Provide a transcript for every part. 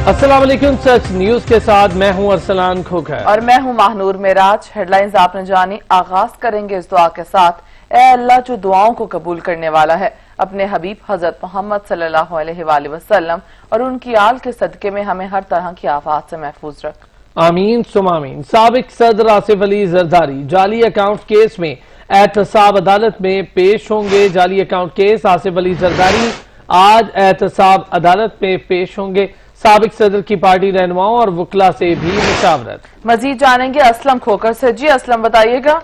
السلام علیکم، سچ نیوز کے ساتھ میں ہوں ارسلان کھوکھر اور میں ہوں ماہنور معراج۔ ہیڈ لائنز آپ نے جانی، آغاز کریں گے اس دعا کے ساتھ۔ اے اللہ جو دعاؤں کو قبول کرنے والا ہے، اپنے حبیب حضرت محمد صلی اللہ علیہ وآلہ وسلم اور ان کی آل کے صدقے میں ہمیں ہر طرح کی آفات سے محفوظ رکھ۔ آمین ثم آمین۔ سابق صدر آصف علی زرداری جعلی اکاؤنٹ کیس میں احتساب عدالت میں پیش ہوں گے۔ جعلی اکاؤنٹ کیس آصف علی زرداری آج احتساب عدالت میں پیش ہوں گے۔ سابق صدر کی پارٹی رہنماؤں اور وکلا سے بھی مشاورت۔ مزید جانیں گے اسلم کھوکر سے۔ جی اسلم بتائیے گا۔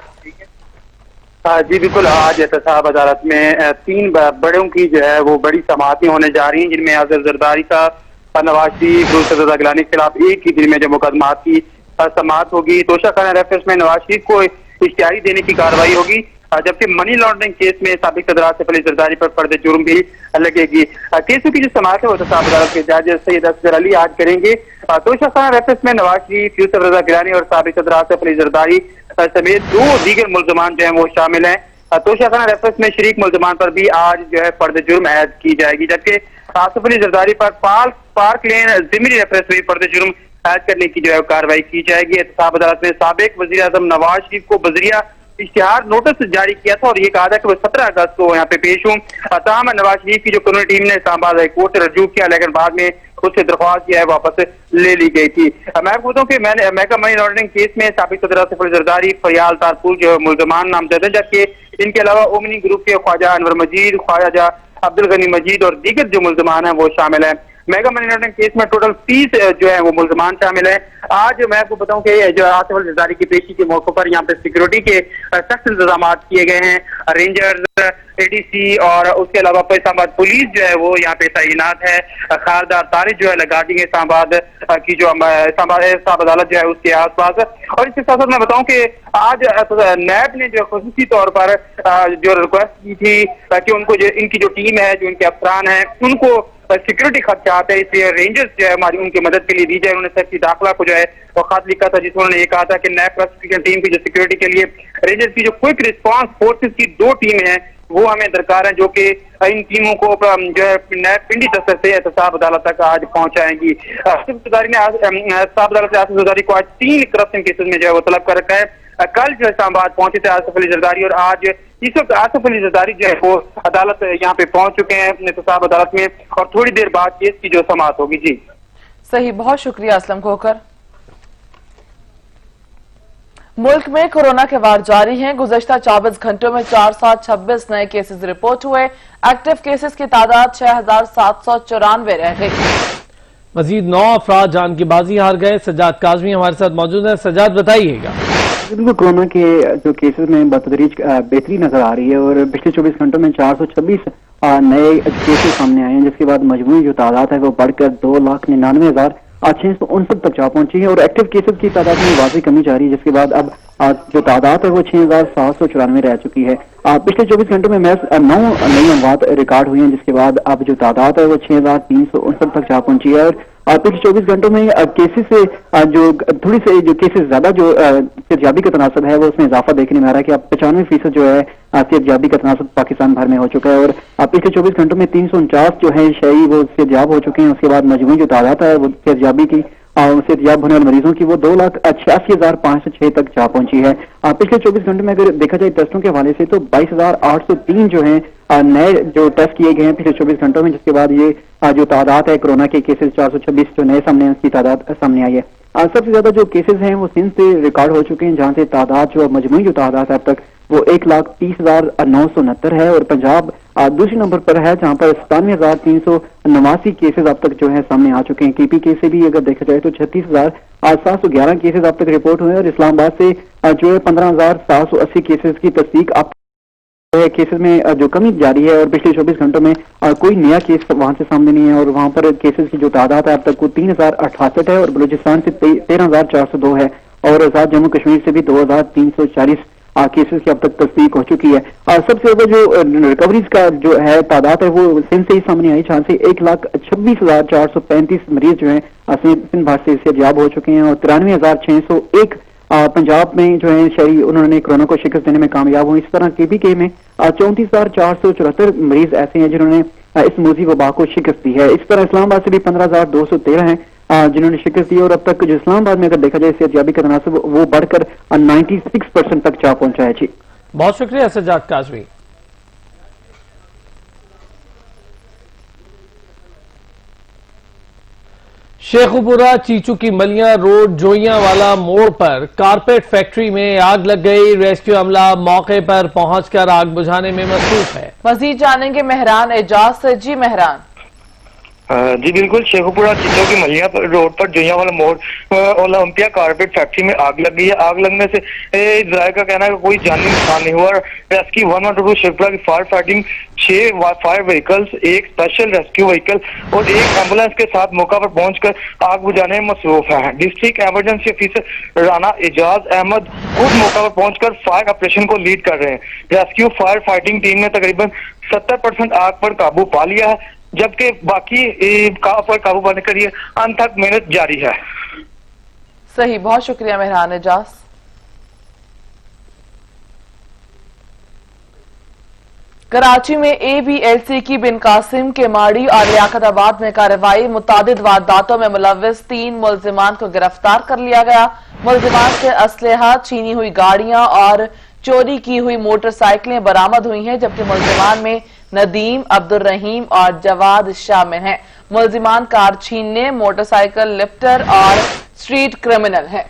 جی بالکل، آج احتساب عدالت میں 3 بڑوں کی جو ہے وہ بڑی سماعتیں ہونے جا رہی ہیں، جن میں آصف زرداری صاحب، نواز شریف، روسد رضا گیلانی کے خلاف ایک ہی دن میں جو مقدمات کی سماعت ہوگی۔ توشہ خانہ ریفرنس میں نواز شریف کو اشتہاری دینے کی کارروائی ہوگی، جبکہ منی لانڈرنگ کیس میں سابق صدر آصف علی زرداری پر فرد جرم بھی لگے گی۔ کیسوں کی جو سماعت ہے وہ احتساب عدالت کے جج سید افضل علی آج کریں گے۔ توشہ خانہ ریفرنس میں نواز شریف، یوسف رضا گیلانی اور سابق صدر آصف علی زرداری سمیت 2 دیگر ملزمان جو ہیں وہ شامل ہیں۔ توشہ خانہ ریفرنس میں شریک ملزمان پر بھی آج جو ہے فرد جرم عائد کی جائے گی، جبکہ آصف علی زرداری پر پارک لین ضمنی ریفرنس میں فرد جرم عائد کرنے کی جو ہے کارروائی کی جائے گی۔ احتساب عدالت نے سابق وزیر اعظم نواز شریف کو بذریعہ اشتہار نوٹس جاری کیا تھا اور یہ کہا تھا کہ وہ 17 اگست کو یہاں پہ پیش ہوں۔ تاہم نواز شریف کی جو قانونی ٹیم نے اسلام آباد ہائی کورٹ سے رجوع کیا، لیکن بعد میں اس سے درخواست جو ہے واپس لے لی گئی تھی۔ میں آپ کو بتاؤں کہ محکمہ منی لانڈرنگ کیس میں سابق صدر آصف علی زرداری، فریال تارپور جو ملزمان نامزد ہیں، جبکہ ان کے علاوہ اومنی گروپ کے خواجہ انور مجید، خواجہ عبدالغنی مجید اور دیگر جو ملزمان ہیں وہ شامل ہیں۔ میگا منی لانڈرنگ کیس میں ٹوٹل 30 جو ہے وہ ملزمان شامل ہیں۔ آج میں آپ کو بتاؤں کہ جو آصف علی زرداری کی پیشی کے موقع پر یہاں پہ سیکیورٹی کے سخت انتظامات کیے گئے ہیں۔ رینجرز، ADC اور اس کے علاوہ اسلام آباد پولیس جو ہے وہ یہاں پہ تعینات ہے۔ خاردار تاریخ جو ہے لگا دی ہے اسلام آباد کی جو اسلام آباد عدالت جو ہے اس کے آس پاس۔ اور اس کے ساتھ میں بتاؤں کہ آج نیب نے جو خصوصی طور پر جو ریکویسٹ کی تھی کہ ان کو ان کی جو ٹیم ہے، جو ان کے افسران ہیں، ان کو سیکیورٹی خدشات ہے، اس لیے رینجرز جو ہے ہماری ان کی مدد کے لیے دی جائے۔ انہوں نے سیکٹری داخلہ کو جو ہے وہ خط لکھا تھا، جس میں انہوں نے یہ کہا تھا کہ نیب پروسیکیوشن ٹیم کی جو سیکیورٹی کے لیے رینجرز کی جو کوئک رسپانس فورسز کی 2 ٹیمیں ہیں وہ ہمیں درکار ہیں، جو کہ ان ٹیموں کو جو ہے نیب پنڈی دفتر سے احتساب عدالت تک آج پہنچائیں گی۔ آصف زرداری نے احتساب عدالت سے آصف زرداری کو آج 3 کرپشن کیسز میں جو ہے وہ طلب کر رکھا ہے۔ کل جو اسلام آباد پہنچے تھے آصف علی زرداری، اور آج اس وقت آصف علی زرداری جو ہے وہ عدالت یہاں پہ پہنچ چکے ہیں احتساب عدالت میں، اور تھوڑی دیر بعد کیس کی جو سماعت ہوگی۔ جی صحیح، بہت شکریہ اسلم کھوکر۔ ملک میں کورونا کے وار جاری ہیں۔ گزشتہ 24 گھنٹوں میں 4726 نئے کیسز رپورٹ ہوئے۔ ایکٹیو کیسز کی تعداد 6794 رہ گئی۔ مزید 9 افراد جان کی بازی ہار گئے۔ سجاد کاظمی ہمارے ساتھ موجود ہیں۔ سجاد بتائیے گا۔ بالکل، کورونا کے جو کیسز میں بتدریج بہتری نظر آ رہی ہے، اور پچھلے 24 گھنٹوں میں 426 نئے کیسز سامنے آئے ہیں، جس کے بعد مجموعی جو تعداد ہے وہ بڑھ کر 2,99,669 تک جا پہنچی ہے، اور ایکٹیو کیسز کی تعداد میں واضح کمی جاری ہے، جس کے بعد اب جو تعداد ہے وہ 6,794 رہ چکی ہے۔ پچھلے 24 گھنٹوں میں محض 9 نئی اموات ریکارڈ ہوئی ہیں، جس کے بعد اب جو تعداد ہے وہ 6,369 تک جا پہنچی ہے۔ اور پچھلے 24 گھنٹوں میں کیسز سے جو تھوڑی سے جو کیسز زیادہ جو صحتیابی کا تناسب ہے وہ اس میں اضافہ دیکھنے میں آ رہا ہے کہ اب 95% جو ہے صحتیابی کا تناسب پاکستان بھر میں ہو چکا ہے، اور پچھلے 24 گھنٹوں میں 349 جو ہے شہری وہ صحتیاب ہو چکے ہیں۔ اس کے بعد مجموعی جو تعداد ہے وہ صحتیابی کی صحتیاب ہونے والے مریضوں کی وہ 2,86,506 تک جا پہنچی ہے۔ پچھلے 24 گھنٹوں میں اگر دیکھا جائے ٹیسٹوں کے حوالے سے تو 22,803 جو ہیں نئے جو ٹیسٹ کیے گئے ہیں پچھلے 24 گھنٹوں میں، جس کے بعد یہ جو تعداد ہے کورونا کے کیسز 426 جو نئے سامنے اس کی تعداد سامنے آئی ہے۔ سب سے زیادہ جو کیسز ہیں وہ سندھ سے ریکارڈ ہو چکے ہیں، جہاں سے تعداد جو مجموعی جو تعداد ہے اب تک وہ 1,30,969 ہے، اور پنجاب دوسرے نمبر پر ہے، جہاں پر 97,389 کیسز اب تک جو ہے سامنے آ چکے ہیں۔ KP کے سے بھی اگر دیکھا جائے تو 36,711 کیسز اب تک رپورٹ ہوئے ہیں، اور اسلام آباد سے جو ہے 15,780 کیسز کی تصدیق اب کیسز میں جو کمی جاری ہے، اور پچھلے 24 گھنٹوں میں کوئی نیا کیس وہاں سے سامنے نہیں ہے، اور وہاں پر کیسز کی جو تعداد ہے اب تک وہ 3,068 ہے، اور بلوچستان سے 13,402 ہے، اور آزاد جموں کشمیر سے بھی 2,340 کیسز کی اب تک تصدیق ہو چکی ہے۔ سب سے زیادہ جو ریکوریز کا جو ہے تعداد ہے وہ سندھ سے ہی سامنے آئی، جہاں سے 1,26,435 مریض جو ہیں سندھ بھر سے صحتیاب ہو چکے ہیں، اور 93,601 پنجاب میں جو ہے شہری انہوں نے کورونا کو شکست دینے میں کامیاب ہوئے۔ اس طرح KPK میں 34,474 مریض ایسے ہیں جنہوں نے اس موذی وبا کو شکست دی ہے۔ اس طرح اسلام آباد سے بھی 15,213 ہیں، जिन्होंने शिकस्त दी, और अब तक जो इस्लामाबाद में अगर देखा जाए सेहतयाबी का तनासब वो बढ़कर 96% तक जा पहुंचा है। जी बहुत शुक्रिया सज्जाद काजमी। शेखुपुरा चीचू की मलिया रोड जोइयावाला मोड़ पर कारपेट फैक्ट्री में आग लग गई। रेस्क्यू अमला मौके पर पहुंचकर आग बुझाने में मसरूफ है। मजीद जानेंगे मेहरान एजाज से। जी मेहरान। जी बिल्कुल, शेखुपुरा चीचो की मलिया रोड पर जोइयावाला मोड़ ओलंपिया कारपेट फैक्ट्री में आग लग गई है। आग लगने से जराये का कहना है कि कोई जानी नुकसान नहीं हुआ। रेस्क्यू 112 शेखुपुरा की फायर फाइटिंग 6 फायर व्हीकल्स, एक स्पेशल रेस्क्यू व्हीकल और एक एम्बुलेंस के साथ मौका पर पहुंचकर आग बुझाने में मसरूफ है। District emergency officer Rana Ejaz Ahmed खुद मौका पर पहुंचकर फायर ऑपरेशन को लीड कर रहे हैं। रेस्क्यू फायर फाइटिंग टीम ने तकरीबन 70% आग पर काबू पा लिया है, जबकि बाकी पर काबू पाने के लिए अंत तक मेहनत जारी है। सही, बहुत शुक्रिया मेहरान एजाज। कराची में ABLC की बिन कासिम, केमाड़ी और लियाकताबाद में कार्रवाई। मुतादिद वारदातों में मुलव्विस 3 मुल्जिमान को गिरफ्तार कर लिया गया। मुल्जिमान से असलहा, छीनी हुई गाड़ियां और चोरी की हुई मोटरसाइकिलें बरामद हुई हैं, जबकि मुल्जिमान में नदीम, अब्दुल रहीम और जवाद शामिल हैं। मुल्जिमान कार छीनने, मोटरसाइकिल लिफ्टर और स्ट्रीट क्रिमिनल हैं।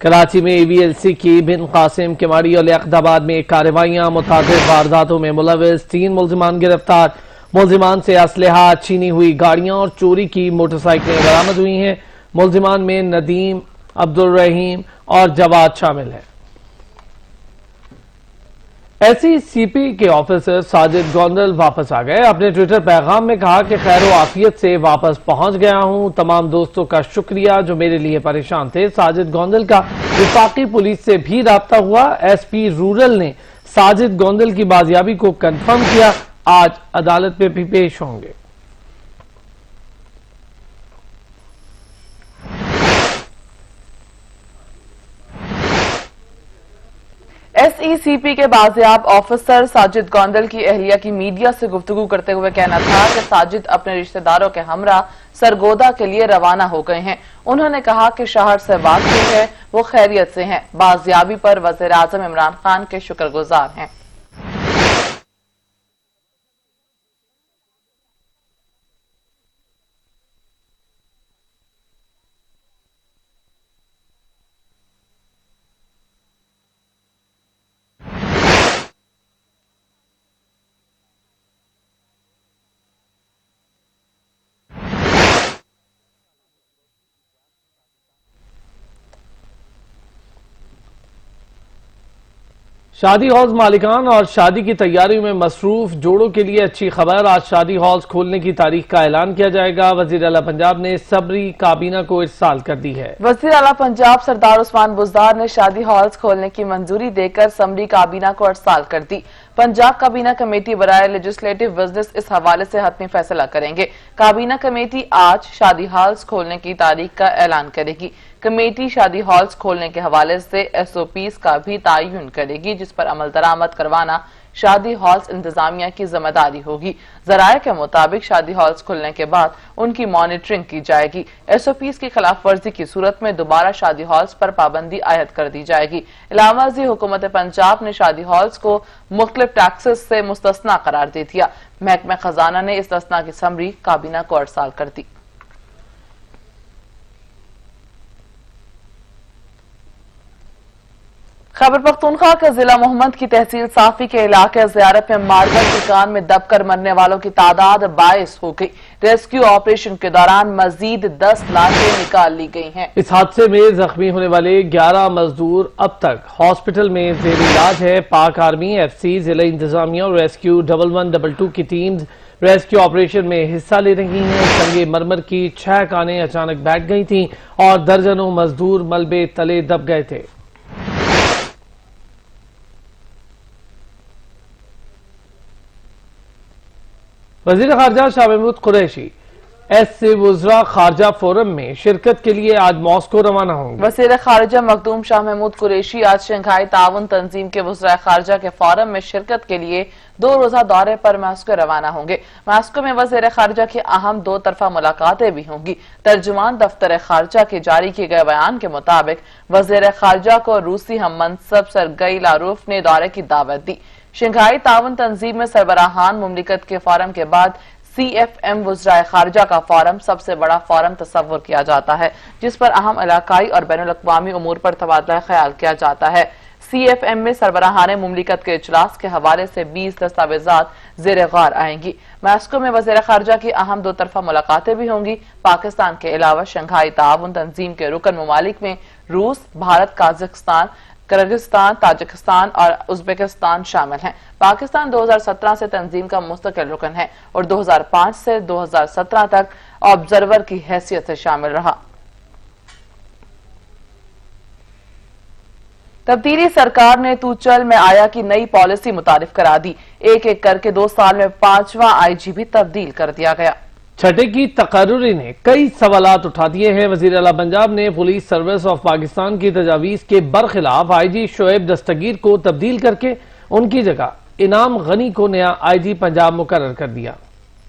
कराची में ABLC की बिन कासिम, केमाड़ी और लियाकताबाद में कार्रवाइयां। मुतादिद वारदातों में मुलव्विस 3 मुल्जिमान गिरफ्तार। मुल्जिमान से असलहा, छीनी हुई गाड़ियां और चोरी की मोटरसाइकिलें बरामद हुई हैं। मुल्जिमान में नदीम, अब्दुल रहीम और जवाद शामिल हैं। SECP के ऑफिसर साजिद गोंदल वापस आ गए। अपने ट्विटर पैगाम में कहा कि खैर व आफियत से वापस पहुंच गया हूं। तमाम दोस्तों का शुक्रिया जो मेरे लिए परेशान थे। साजिद गोंदल का विफाकी पुलिस से भी राब्ता हुआ। SP रूरल ने साजिद गोंदल की बाजियाबी को कंफर्म किया। आज अदालत में भी पेश होंगे। SECP के बाजियाब ऑफिसर साजिद गोंदल की अहलिया की मीडिया से गुफ्तगू करते हुए कहना था कि साजिद अपने रिश्तेदारों के हमरा सरगोदा के लिए रवाना हो गए हैं। उन्होंने कहा कि शहर से बात की है, वो खैरियत से हैं। बाजियाबी पर वज़ीर आज़म इमरान खान के शुक्रगुजार हैं। शादी हॉल्स मालिकान और शादी की तैयारी में मसरूफ जोड़ों के लिए अच्छी खबर। आज शादी हॉल्स खोलने की तारीख का ऐलान किया जाएगा। वजीर आला पंजाब ने सबरी काबीना को इरसाल कर दी है। वजीर आला पंजाब सरदार उस्मान बुज़दार ने शादी हॉल्स खोलने की मंजूरी देकर समरी काबीना को इरसाल कर दी। पंजाब काबीना कमेटी बराए लेजिस्लेटिव बिजनेस इस हवाले से हतमी फैसला करेंगे। काबीना कमेटी आज शादी हॉल्स खोलने की तारीख का ऐलान करेगी। कमेटी शादी हॉल्स खोलने के हवाले से SOPs का भी तयन करेगी, जिस पर अमल दरामद करवाना शादी हॉल्स इंतजामिया की जिम्मेदारी होगी। जराये के मुताबिक शादी हॉल्स खुलने के बाद उनकी मॉनिटरिंग की जाएगी। SOPs की खिलाफ वर्जी की सूरत में दोबारा शादी हॉल्स पर पाबंदी आयद कर दी जाएगी। इलाहाबादी हुकूमत पंजाब ने शादी हॉल्स को मुख्तलिफ टैक्सेस से मुस्तस्ना करार दे दिया। महकमा खजाना ने इस्तिस्ना की समरी काबीना को अरसाल कर दी। खैबर पख्तूनख्वा के जिला मोहम्मद की तहसील साफी के इलाके ज़ियारत में मार्बल की कान में दबकर मरने वालों की तादाद 22 हो गई। रेस्क्यू ऑपरेशन के दौरान मजीद 10 लाशें निकाल ली गई हैं। इस हादसे में जख्मी होने वाले 11 मजदूर अब तक हॉस्पिटल में जेर इलाज है। पाक आर्मी, FC, जिला इंतजामिया और रेस्क्यू 1122 की टीम्स रेस्क्यू ऑपरेशन में हिस्सा ले रही हैं। संगे मरमर की 6 कानें अचानक बैठ गई थीं और दर्जनों मजदूर मलबे तले दब गए थे। वज़ीर ख़ारजा शाह महमूद कुरैशी ایس وزراء خارجہ فورم میں شرکت کے لیے آج ماسکو روانہ ہوں گے۔ وزیر خارجہ مخدوم شاہ محمود قریشی آج شنگھائی تعاون تنظیم کے وزراء خارجہ کے فورم میں شرکت کے لیے 2 روزہ دورے پر ماسکو روانہ ہوں گے۔ ماسکو میں وزیر خارجہ کی اہم 2 طرفہ ملاقاتیں بھی ہوں گی۔ ترجمان دفتر خارجہ کے جاری کیے گئے بیان کے مطابق وزیر خارجہ کو روسی ہم منصب سرگئی لاروف نے دورے کی دعوت دی۔ شنگھائی تعاون تنظیم میں سربراہان مملکت کے فورم کے بعد CFM وزراء خارجہ کا فورم سب سے بڑا فورم تصور کیا جاتا ہے، جس پر اہم علاقائی اور بین الاقوامی امور پر تبادلہ خیال کیا جاتا ہے۔ CFM میں سربراہان مملکت کے اجلاس کے حوالے سے 20 دستاویزات زیر غور آئیں گی۔ ماسکو میں وزیر خارجہ کی اہم 2 طرفہ ملاقاتیں بھی ہوں گی۔ پاکستان کے علاوہ شنگھائی تعاون تنظیم کے رکن ممالک میں روس، بھارت، قازقستان، کرغزستان، تاجکستان اور ازبکستان شامل ہیں۔ پاکستان 2017 سے تنظیم کا مستقل رکن ہے اور 2005 سے 2017 تک آبزرور کی حیثیت سے شامل رہا۔ تبدیلی سرکار نے تو چل میں آیا کی نئی پالیسی متعارف کرا دی۔ ایک ایک کر کے 2 سال میں 5واں IG بھی تبدیل کر دیا گیا۔ چھٹے کی تقرری نے کئی سوالات اٹھا دیے ہیں۔ وزیر اعلیٰ پنجاب نے پولیس سروس آف پاکستان کی تجاویز کے برخلاف IG شعیب دستگیر کو تبدیل کر کے ان کی جگہ انعام غنی کو نیا IG پنجاب مقرر کر دیا۔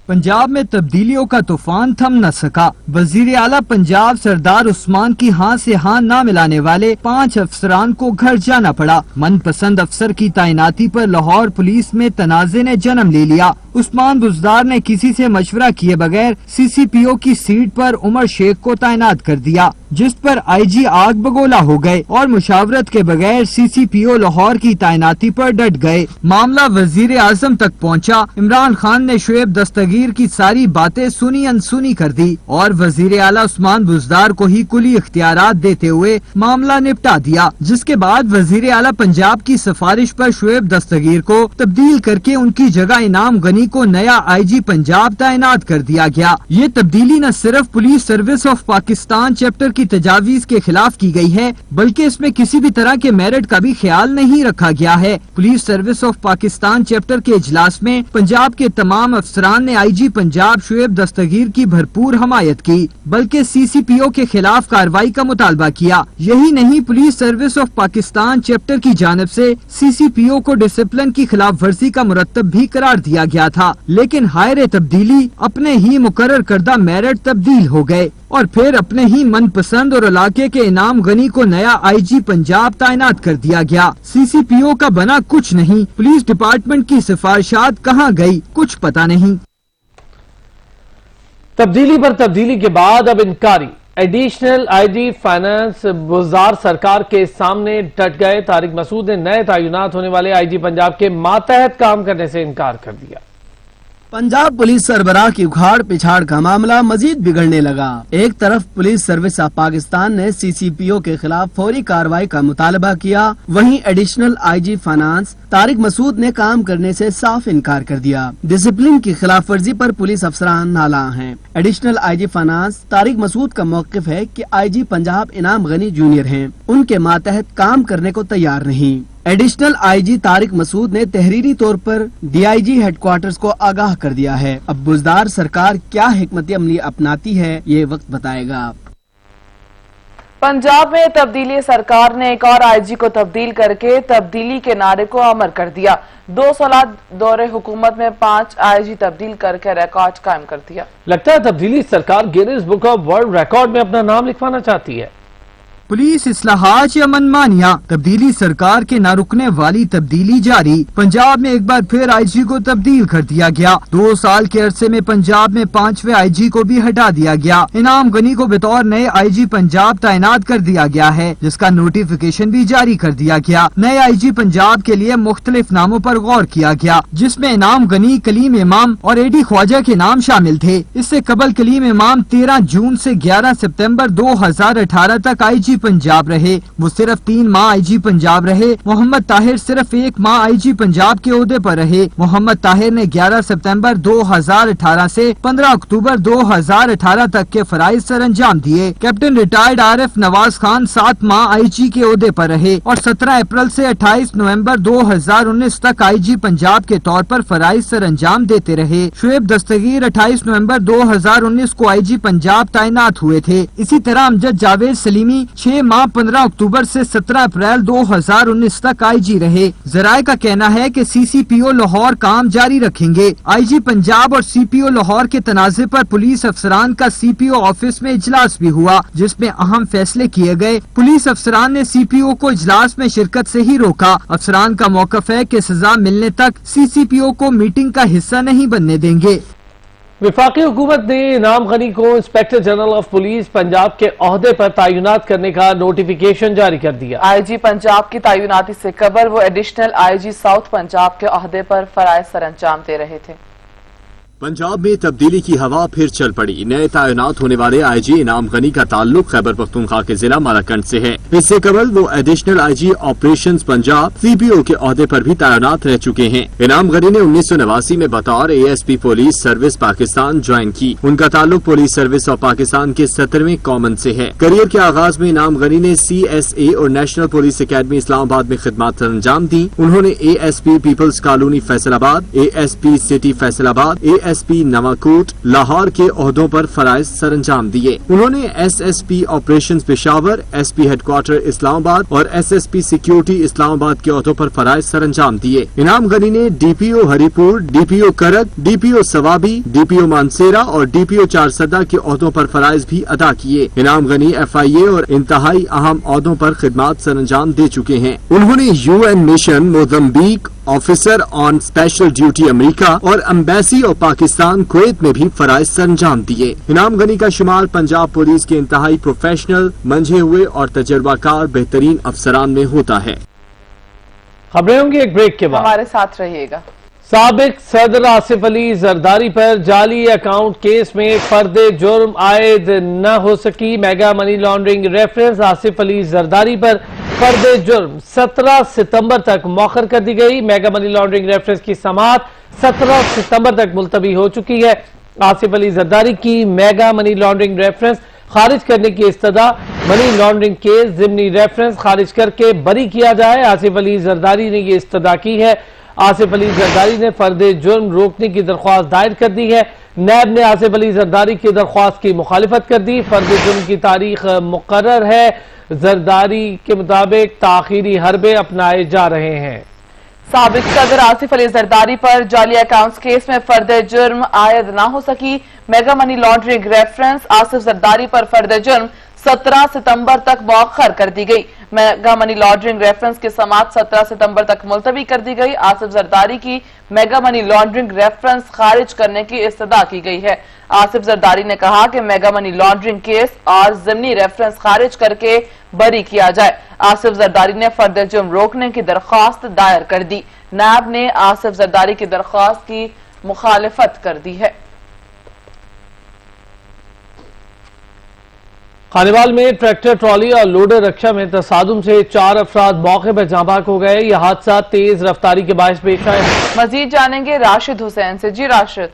پنجاب میں تبدیلیوں کا طوفان تھم نہ سکا۔ وزیر اعلیٰ پنجاب سردار عثمان کی ہاں سے ہاں نہ ملانے والے 5 افسران کو گھر جانا پڑا۔ من پسند افسر کی تعیناتی پر لاہور پولیس میں تنازع نے جنم لے لیا۔ عثمان بزدار نے کسی سے مشورہ کیے بغیر CCPO کی سیٹ پر عمر شیخ کو تعینات کر دیا، جس پر IG آگ بگولا ہو گئے اور مشاورت کے بغیر CCPO لاہور کی تعیناتی پر ڈٹ گئے۔ معاملہ وزیر اعظم تک پہنچا۔ عمران خان نے شعیب دستگیر کی ساری باتیں سنی انسنی کر دی اور وزیر اعلیٰ عثمان بزدار کو ہی کلی اختیارات دیتے ہوئے معاملہ نپٹا دیا، جس کے بعد وزیر اعلیٰ پنجاب کی سفارش پر شعیب دستگیر کو تبدیل کر کے ان کی جگہ انعام غنی کو نیا IG پنجاب تعینات کر دیا گیا۔ یہ تبدیلی نہ صرف police service of Pakistan chapter کی تجاویز کے خلاف کی گئی ہے، بلکہ اس میں کسی بھی طرح کے میرٹ کا بھی خیال نہیں رکھا گیا ہے۔ Police service of Pakistan chapter کے اجلاس میں پنجاب کے تمام افسران نے IG پنجاب شعیب دستگیر کی بھرپور حمایت کی، بلکہ CCPO کے خلاف کارروائی کا مطالبہ کیا۔ یہی نہیں، police service of Pakistan chapter کی جانب سے CCPO کو ڈسپلن کی خلاف ورزی کا مرتب بھی قرار دیا گیا تھا، لیکن ہائر تبدیلی اپنے ہی مقرر کردہ میرٹ تبدیل ہو گئے اور پھر اپنے ہی من پسند اور علاقے کے انعام غنی کو نیا IG پنجاب تعینات کر دیا گیا۔ CCPO کا بنا کچھ نہیں، پولیس ڈپارٹمنٹ کی سفارشات کہاں گئی کچھ پتہ نہیں۔ تبدیلی پر تبدیلی کے بعد اب انکاری ایڈیشنل IG فائنانس بزدار سرکار کے سامنے ڈٹ گئے۔ طارق مسعود نے نئے تعینات ہونے والے IG پنجاب کے ماتحت کام کرنے سے انکار کر دیا۔ پنجاب پولیس سربراہ کی اکھاڑ پچھاڑ کا معاملہ مزید بگڑنے لگا۔ ایک طرف پولیس سروس آف پاکستان نے CCPO کے خلاف فوری کارروائی کا مطالبہ کیا، وہیں ایڈیشنل IG فائنانس طارق مسعود نے کام کرنے سے صاف انکار کر دیا۔ ڈسپلن کی خلاف ورزی پر پولیس افسران نالاں ہیں۔ ایڈیشنل IG فائنانس طارق مسعود کا موقف ہے کہ IG پنجاب انعام غنی جونیئر ہیں، ان کے ماتحت کام کرنے کو تیار نہیں۔ ایڈیشنل IG طارق مسعود نے تحریری طور پر DIG ہیڈ کوارٹرز کو آگاہ کر دیا ہے۔ اب بزدار سرکار کیا حکمت عملی اپناتی ہے یہ وقت بتائے گا۔ پنجاب میں تبدیلی سرکار نے ایک اور IG کو تبدیل کر کے تبدیلی کے نعرے کو امر کر دیا۔ 2 سالہ دور حکومت میں 5 IG تبدیل کر کے ریکارڈ قائم کر دیا۔ لگتا ہے تبدیلی سرکار Guinness book of world record میں اپنا نام لکھوانا چاہتی ہے۔ پولیس اصلاحات یا منمانیاں، تبدیلی سرکار کے نہ رکنے والی تبدیلی جاری۔ پنجاب میں ایک بار پھر IG کو تبدیل کر دیا گیا۔ 2 سال کے عرصے میں پنجاب میں 5ویں IG کو بھی ہٹا دیا گیا۔ انعام غنی کو بطور نئے IG پنجاب تعینات کر دیا گیا ہے، جس کا نوٹیفیکیشن بھی جاری کر دیا گیا۔ نئے IG پنجاب کے لیے مختلف ناموں پر غور کیا گیا، جس میں انعام غنی، کلیم امام اور AD خواجہ کے نام شامل تھے۔ اس سے قبل کلیم امام 13 جون سے 11 ستمبر 2018 تک IG पंजाब रहे। वो सिर्फ 3 माह आईजी पंजाब रहे। मोहम्मद ताहिर सिर्फ 1 माह आईजी पंजाब के ओहदे पर रहे। मोहम्मद ताहिर ने 11 सितंबर 2018 से 15 अक्टूबर 2018 तक के फराइज सर अंजाम दिए। कैप्टन रिटायर्ड आरिफ नवाज खान 7 माह आईजी के ओहदे पर रहे और 17 अप्रैल से 28 नवंबर 2019 तक आईजी पंजाब के तौर पर फराइज सर अंजाम देते रहे। शुएब दस्तगीर 28 नवंबर 2019 को आईजी पंजाब तैनात हुए थे। इसी तरह अमजद जावेद सलीमी 6 माह 15 अक्टूबर से 17 अप्रैल 2019 तक आईजी रहे। जराये का कहना है कि सीसीपीओ लाहौर काम जारी रखेंगे। आईजी पंजाब और सीपीओ लाहौर के तनाज़े पर पुलिस अफसरान का सीपीओ ऑफिस में इजलास भी हुआ, जिसमें अहम फैसले किए गए। पुलिस अफसरान ने सीपीओ को इजलास में शिरकत से ही रोका। अफसरान का मौक़िफ़ है कि सजा मिलने तक सीसीपीओ को मीटिंग का हिस्सा नहीं बनने देंगे। वफाकी हुकूमत ने इनाम गनी को inspector general of police Punjab के ओहदे पर तैनात करने का नोटिफिकेशन जारी कर दिया। आईजी पंजाब की तैनाती से कबल वो एडिशनल आईजी साउथ पंजाब के ओहदे पर फराइज सर अंजाम दे रहे थे। पंजाब में तब्दीली की हवा फिर चल पड़ी। नए तैनात होने वाले आईजी इनाम गनी का ताल्लुक खैबर पख्तूनख्वा के जिला मालाकंड से है। इससे कबल वो additional IG operations Punjab CPO के ओहदे पर भी तैनात रह चुके हैं। इनाम गनी ने 1989 में बतौर ASP police service Pakistan join की। उनका ताल्लुक पुलिस सर्विस ऑफ पाकिस्तान के 17वें कॉमन से है। करियर के आगाज में इनाम गनी ने CSA और नेशनल पुलिस अकेडमी इस्लामाबाद में खिदमत अंजाम दी। उन्होंने ASP peoples colony Faisalabad, ASP city Faisalabad, ASP Nawakot Lahore के ओहदों पर फराइज सर अंजाम दिए। उन्होंने SSP operations Peshawar, SP headquarter Islamabad और SSP सिक्योरिटी इस्लामाबाद के ओहदों पर फराइज सर अंजाम दिए। इनाम गनी ने DPO हरिपुर, DPO करक, DPO सवाबी, DPO मानसेरा और DPO चारसदा के ओहदों पर फराइज भी अदा किए। इनाम गनी FIA और इंतहाई अहम ओहदों पर खिदमत सर अंजाम दे चुके हैं। उन्होंने UN mission Mozambique, officer on special duty America और एम्बेसी ऑफ पाकिस्तान कुवैत में भी फराइज सर अंजाम दिए। इनाम गनी का शुमार पंजाब पुलिस के इंतहाई प्रोफेशनल, मंझे हुए और तजर्बाकार बेहतरीन अफसरान में होता है। खबरें होंगी एक ब्रेक के बाद, हमारे साथ रहिएगा। साबिक सदर आसिफ अली जरदारी पर जाली अकाउंट केस में फर्दे जुर्म आयद न हो सकी। Mega money laundering reference Asif Ali Zardari पर फर्दे जुर्म 17 सितंबर तक मौखर कर दी गई। मेगा मनी लॉन्ड्रिंग रेफरेंस की समाअत 17 सितंबर तक मुलतवी हो चुकी है। आसिफ अली जरदारी की मेगा मनी लॉन्ड्रिंग रेफरेंस खारिज करने की इस्तदा, मनी लॉन्ड्रिंग केस जिमनी रेफरेंस खारिज करके बरी किया जाए। आसिफ अली जरदारी ने ये इस्तदा की है। आसिफ अली जरदारी ने फर्दे जुर्म रोकने की दरख्वास्त दायर कर दी है। नैब ने आसिफ अली जरदारी की दरख्वास्त की मुखालिफत कर दी। फर्दे जुर्म की तारीख मुकर्रर है। जरदारी के मुताबिक ताखीरी हरबे अपनाए जा रहे हैं। साबिक सदर आसिफ अली जरदारी पर जाली अकाउंट्स केस में फर्दे जुर्म आयद ना हो सकी। Mega money laundering reference Asif Zardari पर फर्दे जुर्म 17 सितंबर तक मौखर कर दी गई। मेगा मनी लॉन्ड्रिंग रेफरेंस की समाअत 17 सितंबर तक मुलतवी कर दी गई। आसिफ जरदारी की मेगा मनी लॉन्ड्रिंग रेफरेंस खारिज करने की इस्तदा की गई है। आसिफ जरदारी ने कहा कि मेगा मनी लॉन्ड्रिंग केस और जिमनी रेफरेंस खारिज करके बरी किया जाए। आसिफ जरदारी ने फर्दे जुर्म रोकने की दरख्वास्त दायर कर दी। नैब ने आसिफ जरदारी की दरख्वास्त की मुखालिफत कर दी है। खानेवाल में ट्रैक्टर ट्रॉली और लोडर रक्षा में तसादुम से 4 अफराद मौके पर जाँ बाक हो गए। यह हादसा तेज रफ्तारी के बायस पेश आया। मजीद जानेंगे राशिद हुसैन से। जी राशिद।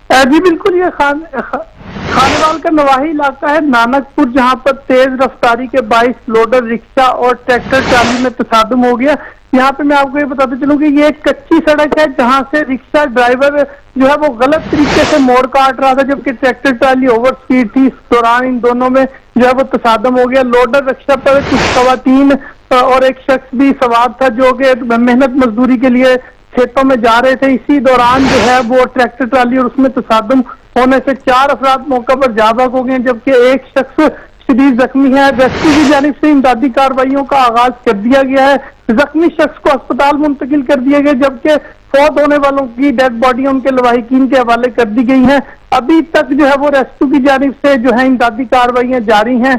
जी बिल्कुल, ये खानेवाल का नवाही इलाका है नानकपुर, जहां पर तेज रफ्तारी के बाइस लोडर रिक्शा और ट्रैक्टर ट्राली में तसादुम हो गया। यहाँ पे मैं आपको ये बताते चलूं कि ये एक कच्ची सड़क है जहां से रिक्शा ड्राइवर जो है वो गलत तरीके से मोड़ काट रहा था, जबकि ट्रैक्टर ट्राली ओवर स्पीड थी। इस दौरान इन दोनों में जो है वो तसादुम हो गया। लोडर रिक्शा पर कुछ खवातीन और एक शख्स भी सवार था जो कि मेहनत मजदूरी के लिए खेतों में जा रहे थे। इसी दौरान जो है वो ट्रैक्टर ट्राली और उसमें तसादुम होने से 4 अफराद मौके पर जाबाक हो गए, जबकि एक शख्स शदीद जख्मी है। रेस्क्यू की जानिब से इमदादी कार्रवाइयों का आगाज कर दिया गया है। जख्मी शख्स को अस्पताल मुंतकिल कर दिया गया, जबकि फौत होने वालों की डेड बॉडी उनके लवाहिकीन के हवाले कर दी गई है। अभी तक जो है वो रेस्क्यू की जानिब से जो है इमदादी कार्रवाइयां जारी हैं।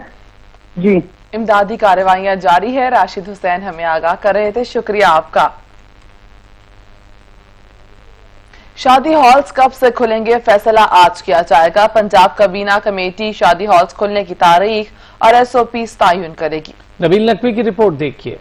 जी, इमदादी कार्रवाइयां जारी है। राशिद हुसैन हमें आगाह कर रहे थे, शुक्रिया आपका। شادی ہالز کب سے کھلیں گے، فیصلہ آج کیا جائے گا۔ پنجاب کابینہ کمیٹی شادی ہالز کھلنے کی تاریخ اور SOPs تعین کرے گی۔ نبیل نقوی کی رپورٹ دیکھیے۔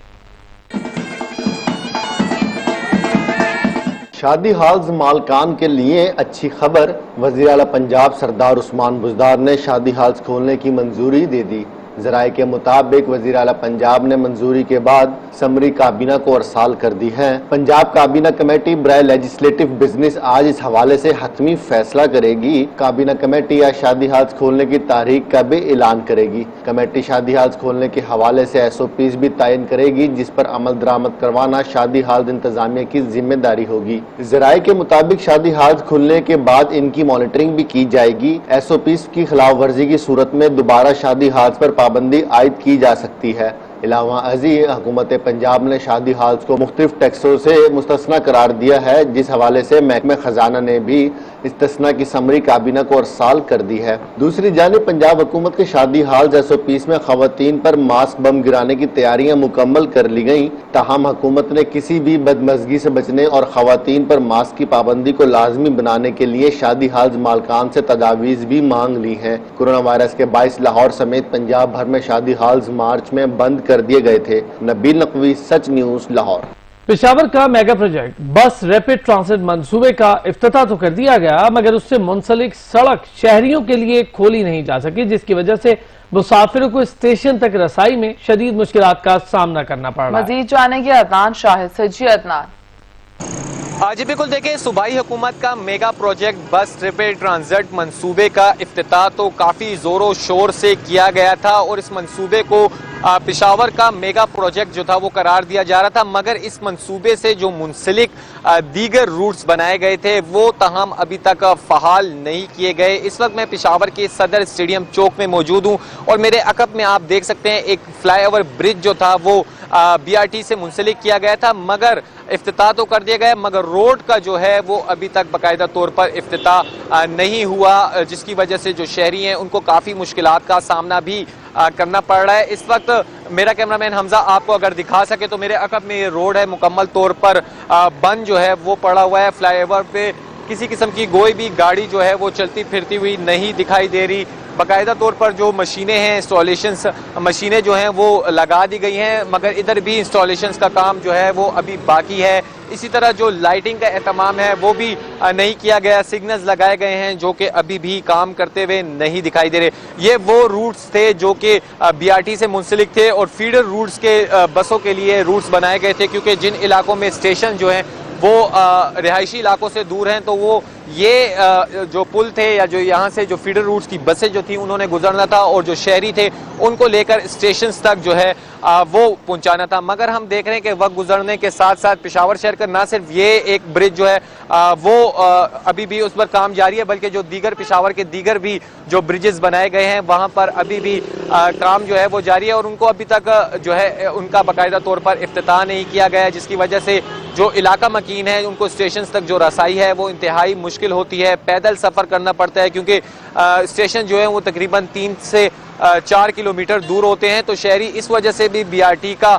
شادی ہالز مالکان کے لیے اچھی خبر، وزیر اعلیٰ پنجاب سردار عثمان بزدار نے شادی ہالز کھولنے کی منظوری دے دی۔ ذرائع کے مطابق وزیر اعلیٰ پنجاب نے منظوری کے بعد سمری کابینہ کو ارسال کر دی ہے۔ پنجاب کابینہ کمیٹی برائے لیجسلیٹو بزنس آج اس حوالے سے حتمی فیصلہ کرے گی۔ کابینہ کمیٹی آج شادی ہالز کھولنے کی تاریخ کا بھی اعلان کرے گی۔ کمیٹی شادی ہالز کھولنے کے حوالے سے SOPs بھی تعین کرے گی، جس پر عمل درآمد کروانا شادی ہالز انتظامیہ کی ذمہ داری ہوگی۔ ذرائع کے مطابق شادی ہالز کھلنے کے بعد ان کی مانیٹرنگ بھی کی جائے گی۔ SOPs کی خلاف ورزی کی صورت میں دوبارہ شادی ہالز پر پابندی عائد کی جا سکتی ہے۔ علاوہ ازیں حکومت پنجاب نے شادی ہالز کو مختلف ٹیکسوں سے مستثنی قرار دیا ہے، جس حوالے سے محکمہ خزانہ نے بھی استثناء کی سمری کابینہ کو ارسال کر دی ہے۔ دوسری جانب پنجاب حکومت کے شادی ہالز SOPs میں خواتین پر ماسک بم گرانے کی تیاریاں مکمل کر لی گئیں، تاہم حکومت نے کسی بھی بدمزگی سے بچنے اور خواتین پر ماسک کی پابندی کو لازمی بنانے کے لیے شادی ہالز مالکان سے تجاویز بھی مانگ لی ہیں۔ کورونا وائرس کے باعث لاہور سمیت پنجاب بھر میں شادی ہالز مارچ میں بند کر دیے گئے تھے۔ نبیل نقوی، سچ نیوز، لاہور۔ پشاور کا میگا پروجیکٹ بس ریپڈ ٹرانزٹ منصوبے کا افتتاح تو کر دیا گیا، مگر اس سے منسلک سڑک شہریوں کے لیے کھولی نہیں جا سکی، جس کی وجہ سے مسافروں کو اسٹیشن تک رسائی میں شدید مشکلات کا سامنا کرنا پڑ رہا ہے۔ مزید جانیں گے عدنان شاہد سے۔ جی عدنان۔ جی بالکل، دیکھیں صوبائی حکومت کا میگا پروجیکٹ بس ریپڈ ٹرانزٹ منصوبے کا افتتاح تو کافی زور و شور سے کیا گیا تھا، اور اس منصوبے کو پشاور کا میگا پروجیکٹ جو تھا وہ قرار دیا جا رہا تھا، مگر اس منصوبے سے جو منسلک دیگر روٹس بنائے گئے تھے وہ تاہم ابھی تک فعال نہیں کیے گئے۔ اس وقت میں پشاور کے صدر اسٹیڈیم چوک میں موجود ہوں، اور میرے عقب میں آپ دیکھ سکتے ہیں ایک فلائی اوور برج جو تھا وہ BRT سے منسلک کیا گیا تھا، مگر افتتاح تو کر دیا گیا، مگر روڈ کا جو ہے وہ ابھی تک باقاعدہ طور پر افتتاح نہیں ہوا، جس کی وجہ سے جو شہری ہیں ان کو کافی مشکلات کا سامنا بھی کرنا پڑ رہا ہے۔ اس وقت میرا کیمرامین حمزہ آپ کو اگر دکھا سکے تو میرے عقب میں یہ روڈ ہے مکمل طور پر بند جو ہے وہ پڑا ہوا ہے۔ فلائی اوور پہ کسی قسم کی کوئی بھی گاڑی جو ہے وہ چلتی پھرتی ہوئی نہیں دکھائی دے رہی۔ باقاعدہ طور پر جو مشینیں ہیں، انسٹالیشنز مشینیں جو ہیں وہ لگا دی گئی ہیں، مگر ادھر بھی انسٹالیشنز کا کام جو ہے وہ ابھی باقی ہے۔ اسی طرح جو لائٹنگ کا اہتمام ہے وہ بھی نہیں کیا گیا، سگنلز لگائے گئے ہیں جو کہ ابھی بھی کام کرتے ہوئے نہیں دکھائی دے رہے۔ یہ وہ روٹس تھے جو کہ BRT سے منسلک تھے، اور فیڈر روٹس کے بسوں کے لیے روٹس بنائے گئے تھے، کیونکہ جن علاقوں میں اسٹیشن جو ہیں وہ رہائشی علاقوں سے دور ہیں، تو وہ یہ جو پل تھے یا جو یہاں سے جو فیڈر روٹس کی بسیں جو تھیں انہوں نے گزرنا تھا، اور جو شہری تھے ان کو لے کر اسٹیشنز تک جو ہے وہ پہنچانا تھا۔ مگر ہم دیکھ رہے ہیں کہ وقت گزرنے کے ساتھ ساتھ پشاور شہر کا نہ صرف یہ ایک برج جو ہے وہ ابھی بھی اس پر کام جاری ہے، بلکہ جو دیگر پشاور کے دیگر بھی جو برجز بنائے گئے ہیں وہاں پر ابھی بھی کام جو ہے وہ جاری ہے، اور ان کو ابھی تک جو ہے ان کا باقاعدہ طور پر افتتاح نہیں کیا گیا ہے، جس کی وجہ سے جو علاقہ مکین ہے ان کو اسٹیشنز تک جو رسائی ہے وہ انتہائی مشکل ہوتی ہے، پیدل سفر کرنا پڑتا ہے، کیونکہ اسٹیشن جو ہے وہ تقریباً 3 سے 4 کلومیٹر دور ہوتے ہیں، تو شہری اس وجہ سے بھی BRT کا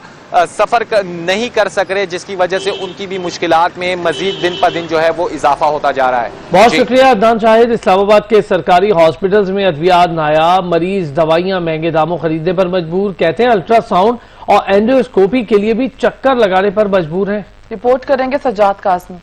سفر نہیں کر سک رہے، جس کی وجہ سے ان کی بھی مشکلات میں مزید دن پر دن جو ہے وہ اضافہ ہوتا جا رہا ہے۔ بہت شکریہ عدنان شاہد۔ اسلام آباد کے سرکاری ہاسپٹلز میں ادویات نایاب، مریض دوائیاں مہنگے داموں خریدنے پر مجبور، کہتے ہیں الٹرا ساؤنڈ اور اینڈوسکوپی کے لیے بھی چکر لگانے پر مجبور ہیں۔ رپورٹ کریں گے سجاد قاسمی۔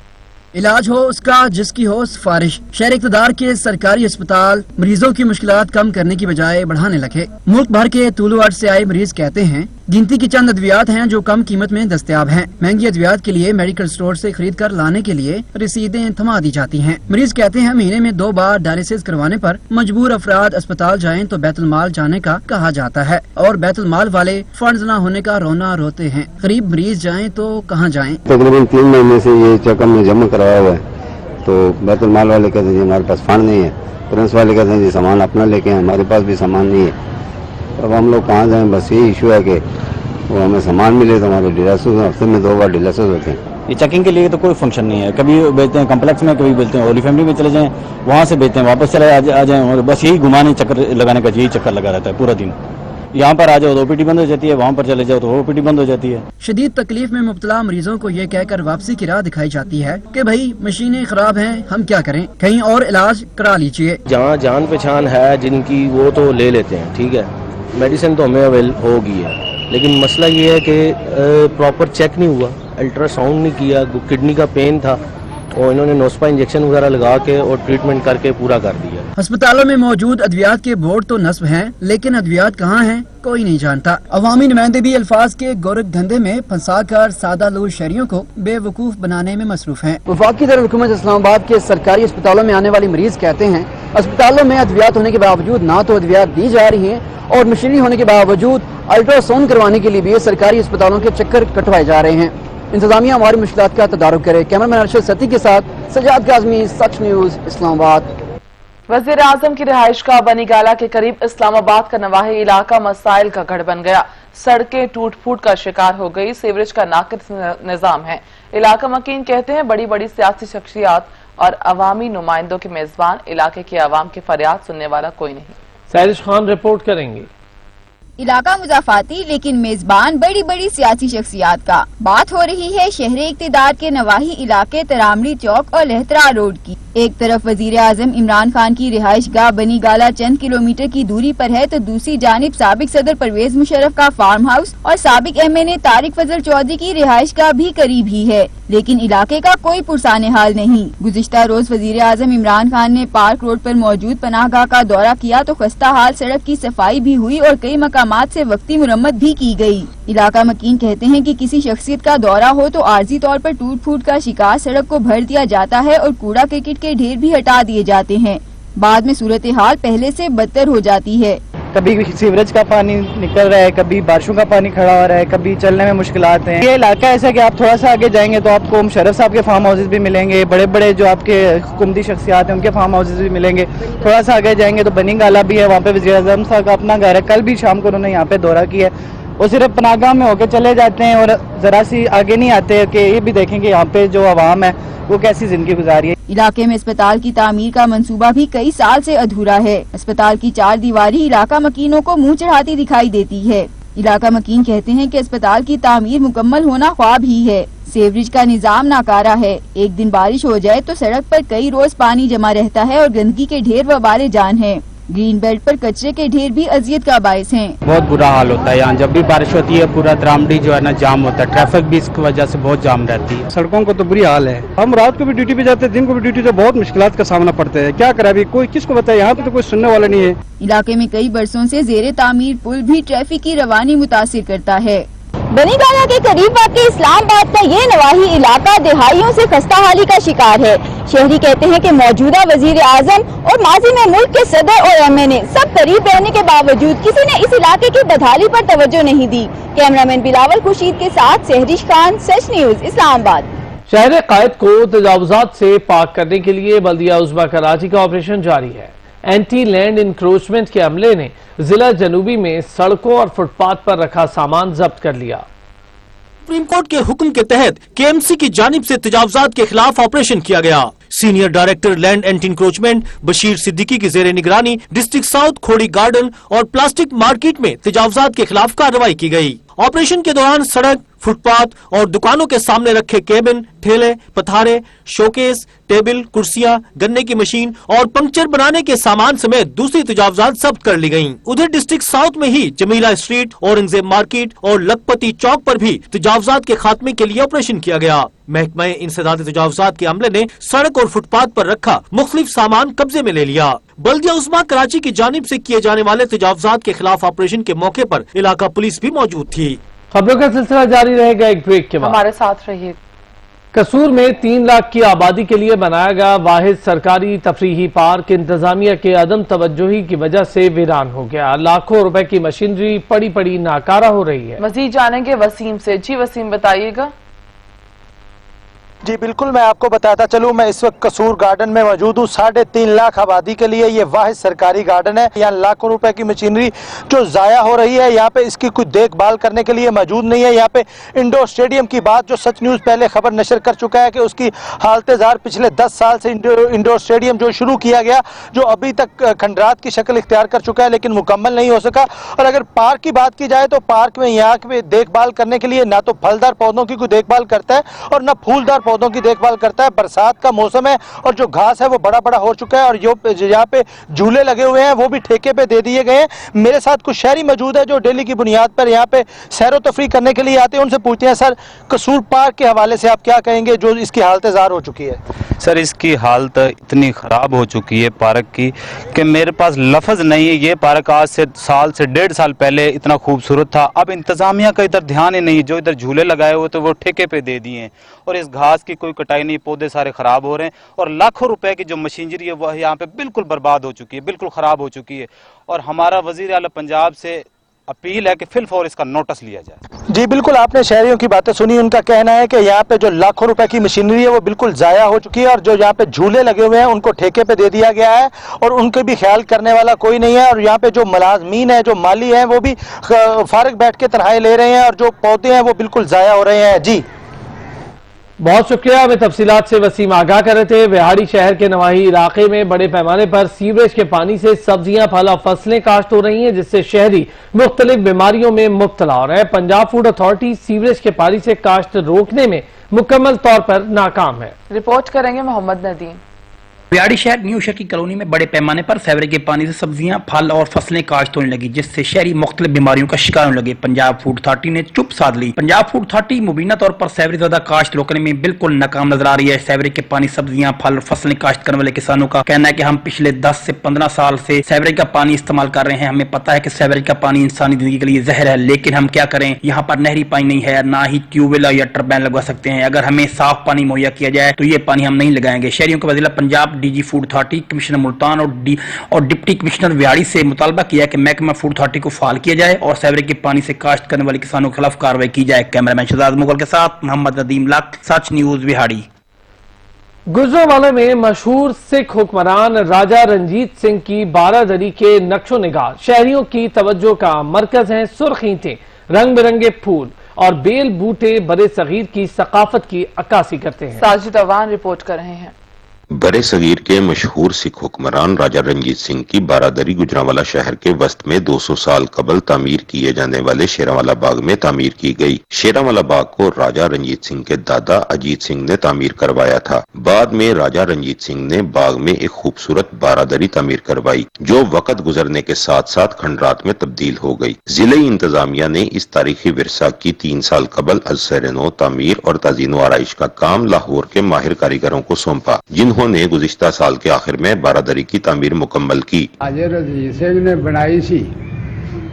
علاج ہو اس کا جس کی ہو سفارش، شہر اقتدار کے سرکاری اسپتال مریضوں کی مشکلات کم کرنے کی بجائے بڑھانے لگے۔ ملک بھر کے طول و عرض سے آئے مریض کہتے ہیں گنتی کی چند ادویات ہیں جو کم قیمت میں دستیاب ہیں، مہنگی ادویات کے لیے میڈیکل سٹور سے خرید کر لانے کے لیے رسیدیں تھما دی جاتی ہیں۔ مریض کہتے ہیں مہینے میں 2 بار ڈائلسس کروانے پر مجبور افراد اسپتال جائیں تو بیت المال جانے کا کہا جاتا ہے، اور بیت المال والے فنڈز نہ ہونے کا رونا روتے ہیں۔ غریب مریض جائیں تو کہاں جائیں؟ تقریباً 3 مہینے سے یہ چیک اپ میں جمع کروایا ہوا ہے، تو بیت المال والے کہتے ہیں جی ہمارے پاس فنڈ نہیں ہے، پرنس والے کہتے ہیں جی سامان اپنا لے کے ہیں، ہمارے پاس بھی سامان نہیں ہے، اب ہم لوگ کہاں جائیں؟ بس یہی ایشو ہے کہ وہ ہمیں سامان ملے تو ہمارے ڈیلاسز ہفتے میں 2 بار ڈیلاسز ہوتے ہیں۔ یہ چیکنگ کے لیے تو کوئی فنکشن نہیں ہے، کبھی بیچتے ہیں کمپلیکس میں، کبھی بیچتے ہیں ہولی فیملی میں چلے جائیں، وہاں سے بیچتے ہیں واپس چلے آ جائیں، اور بس یہی گھمانے چکر لگانے کا یہی چکر لگا رہتا ہے پورا دن۔ यहाँ पर आ जाओ तो OPD बंद हो जाती है, वहाँ पर चले जाओ तो OPD बंद हो जाती है। शदीद तकलीफ में मुब्तला मरीजों को ये कहकर वापसी की राह दिखाई जाती है कि भाई मशीनें खराब हैं, हम क्या करें, कहीं और इलाज करा लीजिए। जहाँ जान पहचान है जिनकी वो तो ले लेते हैं, ठीक है, मेडिसिन तो हमें अवेल होगी है, लेकिन मसला ये है कि प्रॉपर चेक नहीं हुआ, अल्ट्रासाउंड नहीं किया, किडनी का पेन था और इन्होंने नोस्पा इंजेक्शन वगैरह लगा के और ट्रीटमेंट करके पूरा कर दिया। अस्पतालों में मौजूद अद्वियात के बोर्ड तो नस्ब हैं, लेकिन अद्वियात कहाँ हैं कोई नहीं जानता। अवामी नुमाइंदे भी अल्फाज के गोरख धंधे में फंसा कर सादा लोग शहरियों को बेवकूफ बनाने में मसरूफ हैं। वफाकी दारुल-हुकूमत इस्लामाबाद के सरकारी अस्पतालों में आने वाले मरीज कहते हैं अस्पतालों में अद्वियात होने के बावजूद ना तो अद्वियात दी जा रही है और मशीनरी होने के बावजूद अल्ट्रासाउंड करवाने के लिए भी सरकारी अस्पतालों के चक्कर कटवाए जा रहे हैं। इंतजामिया हमारी मुश्किलात का तदारुक करे। कैमरामैन अरशद सती के साथ सजाद काज़मी, सच न्यूज, इस्लामाबाद। वज़ीर आज़म की रिहाइशगाह बनी गाला के करीब इस्लामाबाद का नवाही इलाका मसाइल का गढ़ बन गया। सड़कें टूट फूट का शिकार हो गई, सीवरेज का नाकिस निजाम है। इलाका मकीन कहते हैं बड़ी बड़ी सियासी शख्सियात और अवामी नुमाइंदों के मेजबान, इलाके के अवाम की फरियाद सुनने वाला कोई नहीं। सैरिश खान रिपोर्ट करेंगे। इलाका मुजाफाती लेकिन मेजबान बड़ी बड़ी सियासी शख्सियात का। बात हो रही है शहरी इक्तिदार के नवाही इलाके तरामड़ी चौक और लहतरा रोड की। एक तरफ वजीर आजम इमरान खान की रिहाइश गाह बनी गाला चंद किलोमीटर की दूरी पर है तो दूसरी जानिब साबिक सदर परवेज मुशर्रफ का फार्म हाउस और साबिक MNA तारिक फजल चौधरी की रिहाइश गाह भी करीब ही है, लेकिन इलाके का कोई पुरसाने हाल नहीं। गुज़िश्ता रोज वजीर आजम इमरान खान ने पार्क रोड पर मौजूद पनाहगाह का दौरा किया तो खस्ता हाल सड़क की सफाई भी हुई और कई मकामात से वक्ती मुरम्मत भी की गई। इलाका मकीन कहते हैं कि किसी शख्सियत का दौरा हो तो आर्जी तौर पर टूट फूट का शिकार सड़क को भर दिया जाता है और कूड़ा क्रिकेट के ढेर भी हटा दिए जाते हैं। बाद में सूरत हाल पहले से बदतर हो जाती है। कभी सीवरेज का पानी निकल रहा है, कभी बारिशों का पानी खड़ा हो रहा है, कभी चलने में मुश्किलात हैं। ये इलाका ऐसा है कि आप थोड़ा सा आगे जाएंगे तो आपको मुशर्रफ साहब के फार्म हाउसेज भी मिलेंगे, बड़े बड़े जो आपके हुकूमती शख्सियात हैं उनके फार्म हाउसेज भी मिलेंगे। थोड़ा सा आगे जाएंगे तो बनी गाला भी है, वहाँ पे वज़ीर आज़म साहब का अपना घर है। कल भी शाम को उन्होंने यहाँ पे दौरा किया है। वो सिर्फ पनाहगाह में होकर चले जाते हैं और जरा सी आगे नहीं आते कि ये भी देखें कि यहाँ पे जो आवाम है वो कैसी जिंदगी गुजारी है। इलाके में अस्पताल की तामीर का मंसूबा भी कई साल से अधूरा है। अस्पताल की 4 दीवारी इलाका मकीनों को मुंह चढ़ाती दिखाई देती है। इलाका मकीन कहते हैं कि अस्पताल की तामीर मुकम्मल होना ख्वाब ही है। सीवरेज का निजाम नाकारा है। एक दिन बारिश हो जाए तो सड़क पर कई रोज पानी जमा रहता है और गंदगी के ढेर वबारे जान है। ग्रीन बेल्ट पर कचरे के ढेर भी अजियत का बायस हैं। बहुत बुरा हाल होता है यहाँ, जब भी बारिश होती है पूरा तरामड़ी जो है ना जाम होता है, ट्रैफिक भी इसकी वजह से बहुत जाम रहती है। सड़कों को तो बुरी हाल है। हम रात को भी ड्यूटी पे जाते हैं, दिन को भी ड्यूटी, तो बहुत मुश्किलात का सामना पड़ता है। क्या करे अभी, कोई किसको बताए, यहाँ पे तो कोई सुनने वाला नहीं है। इलाके में कई बरसों से जेरे तामीर पुल भी ट्रैफिक की रवानी मुतासिर करता है। बनी गाला के करीब वाक़ इस्लामाबाद का ये नवाही इलाका दिहाइयों से खस्ता हाली का शिकार है। शहरी कहते हैं कि मौजूदा वजीर आजम और माजी में मुल्क के सदर और MNA सब करीब रहने के बावजूद किसी ने इस इलाके की बदहाली पर तवज्जो नहीं दी। कैमरामैन बिलावल खुर्शीद के साथ सहरिश खान, सच न्यूज, इस्लामाबाद। शहर कायद को तजावुजात से पाक करने के लिए बल्दिया उज़्मा कराची का ऑपरेशन जारी है। एंटी लैंड इंक्रोचमेंट के अमले ने जिला जनूबी में सड़कों और फुटपाथ पर रखा सामान जब्त कर लिया। सुप्रीम कोर्ट के हुक्म के तहत KMC की जानिब से तजावुजात के खिलाफ ऑपरेशन किया गया। Senior director land anti encroachment Bashir Siddiqui की जेर निगरानी डिस्ट्रिक्ट साउथ खोड़ी गार्डन और प्लास्टिक मार्केट में तजावुजात के खिलाफ कार्रवाई की गई। ऑपरेशन के दौरान सड़क, फुटपाथ और दुकानों के सामने रखे केबिन, ठेले, पथारे, शोकेस, टेबल, कुर्सियां, गन्ने की मशीन और पंक्चर बनाने के सामान समेत दूसरी तजावुजात जब्त कर ली गयी। उधर डिस्ट्रिक्ट साउथ में ही जमीला स्ट्रीट, औरंगजेब मार्केट और लखपति चौक पर भी तजावुजात के खात्मे के लिए ऑपरेशन किया गया। महकमा इंसदाद तजावुजात के अमले ने सड़क और फुटपाथ पर रखा मुख्तलिफ सामान कब्जे में ले लिया। बल्दिया उज़्मा कराची की जानिब से किए जाने वाले तजावुजात के खिलाफ ऑपरेशन के मौके पर इलाका पुलिस भी मौजूद थी। खबरों का सिलसिला जारी रहेगा एक ब्रेक के बाद। हमारे साथ रहिए। कसूर में 3 लाख की आबादी के लिए बनाया गया वाहिद सरकारी तफरीही पार्क इंतजामिया के अदम तवज्जोही की वजह से वीरान हो गया। लाखों रुपए की मशीनरी पड़ी पड़ी नाकारा हो रही है। मजीद जानेंगे वसीम से। जी वसीम, बताइएगा। जी बिल्कुल, मैं आपको बताता चलूं, मैं इस वक्त कसूर गार्डन में मौजूद हूं। 3.5 लाख आबादी के लिए ये वाहिद सरकारी गार्डन है। यहाँ लाखों रुपए की मशीनरी जो जाया हो रही है, यहाँ पे इसकी कोई देखभाल करने के लिए मौजूद नहीं है। यहाँ पे इंडोर स्टेडियम की बात जो सच न्यूज़ पहले खबर नशर कर चुका है कि उसकी हालत जार पिछले 10 साल से इंडोर स्टेडियम जो शुरू किया गया, जो अभी तक खंडरात की शक्ल इख्तियार कर चुका है, लेकिन मुकम्मल नहीं हो सका। और अगर पार्क की बात की जाए तो पार्क में यहाँ पे देखभाल करने के लिए ना तो फलदार पौधों की कोई देखभाल करता है और ना फूलदार पौधों की देखभाल करता है। बरसात का मौसम है और जो घास है वो बड़ा बड़ा हो चुका है और जो यहाँ पे झूले लगे हुए हैं वो भी ठेके पे दे दिए गए हैं। मेरे साथ कुछ शहरी मौजूद है जो डेली की बुनियाद पर यहाँ पे सैरो तफरी करने के लिए आते हैं। उनसे पूछते हैं, सर कसूर पार्क के हवाले से आप क्या कहेंगे जो इसकी हालत जार हो चुकी है? सर इसकी हालत इतनी ख़राब हो चुकी है पार्क की कि मेरे पास लफ्ज़ नहीं है। ये पार्क आज से 1.5 साल पहले इतना खूबसूरत था। अब इंतज़ामिया का इधर ध्यान ही नहीं, जो इधर झूले लगाए हुए तो वो ठेके पे दे दिए हैं और इस घास की कोई कटाई नहीं, पौधे सारे ख़राब हो रहे हैं और लाखों रुपए की जो मशीनरी है वह यहाँ पे बिल्कुल बर्बाद हो चुकी है, बिल्कुल ख़राब हो चुकी है। और हमारा वज़ीर आला पंजाब से अपील है कि फिलफौर इसका नोटिस लिया जाए। जी बिल्कुल, आपने शहरियों की बातें सुनी। उनका कहना है कि यहाँ पे जो लाखों रुपए की मशीनरी है वो बिल्कुल जाया हो चुकी है और जो यहाँ पे झूले लगे हुए हैं उनको ठेके पे दे दिया गया है और उनके भी ख्याल करने वाला कोई नहीं है। और यहाँ पे जो मुलाजमीन है, जो माली हैं, वो भी फारिग बैठ के तनख्वाहें ले रहे हैं और जो पौधे हैं वो बिल्कुल जाया हो रहे हैं। जी बहुत शुक्रिया। हमें तफसीलात से वसीम आगाह कर रहे थे। विहाड़ी शहर के नवाही इलाके में बड़े पैमाने पर सीवरेज के पानी से सब्जियां, फल और फसलें काश्त हो रही हैं, जिससे शहरी मुख्तलिफ बीमारियों में मुब्तला हो रहे हैं। पंजाब फूड अथॉरिटी सीवरेज के पानी से काश्त रोकने में मुकम्मल तौर पर नाकाम है। रिपोर्ट करेंगे मोहम्मद नदीम। विहाड़ी शहर न्यू शहर की कॉलोनी में बड़े पैमाने पर सीवरेज के पानी से सब्जियां, फल और फसलें काश्त होने लगी, जिससे शहरी मुख्तलिफ बीमारियों का शिकार होने लगे। पंजाब फूड अथॉरिटी ने चुप साध ली। पंजाब फूड अथॉरिटी मुबीना तौर पर सीवरेज ज्यादा काश्त रोकने में बिल्कुल नाकाम नजर आ रही है। सीवरेज के पानी, सब्जियां, फल और फसलें काश्त करने वाले किसानों का कहना है कि हम पिछले 10 से 15 साल से सीवरेज का पानी इस्तेमाल कर रहे हैं। हमें पता है कि सीवरेज का पानी इंसानी जिंदगी के लिए जहर है, लेकिन हम क्या करें, यहाँ पर नहरी पानी नहीं है, ना ही ट्यूबवेल या टर्बाइन लगवा सकते हैं। अगर हमें साफ पानी मुहैया किया जाए तो ये पानी हम नहीं लगाएंगे। शहरियों के वज़ीर Punjab, DG food authority, commissioner Multan और डिप्टी कमिश्नर विहाड़ी से मुतालबा किया कि महकमा फूड अथॉरिटी को फाल किया जाए और सीवरेज के पानी से काश्त करने वाले किसानों के खिलाफ कार्रवाई की जाए। कैमरामैन शहजाद मुगल के साथ मोहम्मद नदीम लाख, सच न्यूज़ विहाड़ी। गुजरांवाला में मशहूर सिख हुक्मरान राजा रंजीत सिंह की बारादरी के नक्शो निगार शहरियों की तवज्जो का मरकज हैं। सुर्ख ईंटें, रंग बिरंगे फूल और बेल बूटे बड़े सगीर की सकाफत की अक्कासी करते हैं। साजिद अवान रिपोर्ट कर रहे हैं। बड़े सगीर के मशहूर सिख हुक्मरान राजा रंजीत सिंह की बारादरी गुजरांवाला शहर के वस्त में 200 साल कबल तामीर किए जाने वाले शेरांवाला बाग में तामीर की गई। शेरांवाला बाग को राजा रंजीत सिंह के दादा अजीत सिंह ने तामीर करवाया था। बाद में राजा रंजीत सिंह ने बाग में एक खूबसूरत बारादरी तामीर करवाई, जो वक्त गुजरने के साथ साथ खंडरात में तब्दील हो गई। जिले इंतजामिया ने इस तारीखी विरसा की 3 साल कबल अज़-सर-ए-नौ तामीर और ताज़ीन व आराइश का काम लाहौर के माहिर कारीगरों को सौंपा, जिन्होंने गुज़िश्ता साल के आखिर में बारादरी की तामीर मुकम्मल की। राजा रंजीत सिंह ने बनाई सी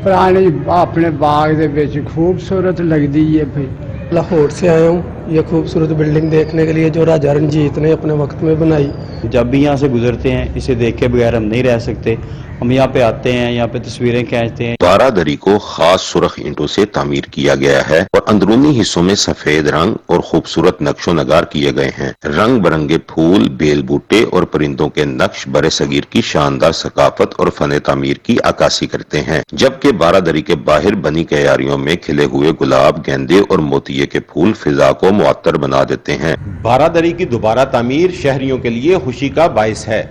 पुरानी अपने बाग दे विच खूबसूरत लगदी है। भाई लाहौर से आया हूँ ये खूबसूरत बिल्डिंग देखने के लिए जो राजा रंजीत ने अपने वक्त में बनाई। जब भी यहाँ से गुजरते हैं इसे देख के बगैर हम नहीं रह सकते। हम यहाँ पे आते हैं, यहाँ पे तस्वीरें खींचते हैं। बारादरी को खास सुर्ख ईंटों से तामीर किया गया है और अंदरूनी हिस्सों में सफेद रंग और खूबसूरत नक्शो नगार किए गए हैं। रंग बिरंगे फूल, बेल बूटे और परिंदों के नक्श बड़े सगीर की शानदार सकाफत और फन तामीर की अक्कासी करते हैं, जबकि बारादरी के बाहर बनी क्यारियों में खिले हुए गुलाब, गेंदे और मोतिये के फूल फिजा को मुअत्तर बना देते हैं। बारादरी की दोबारा तामीर शहरियों के लिए खुशी का बाइस है।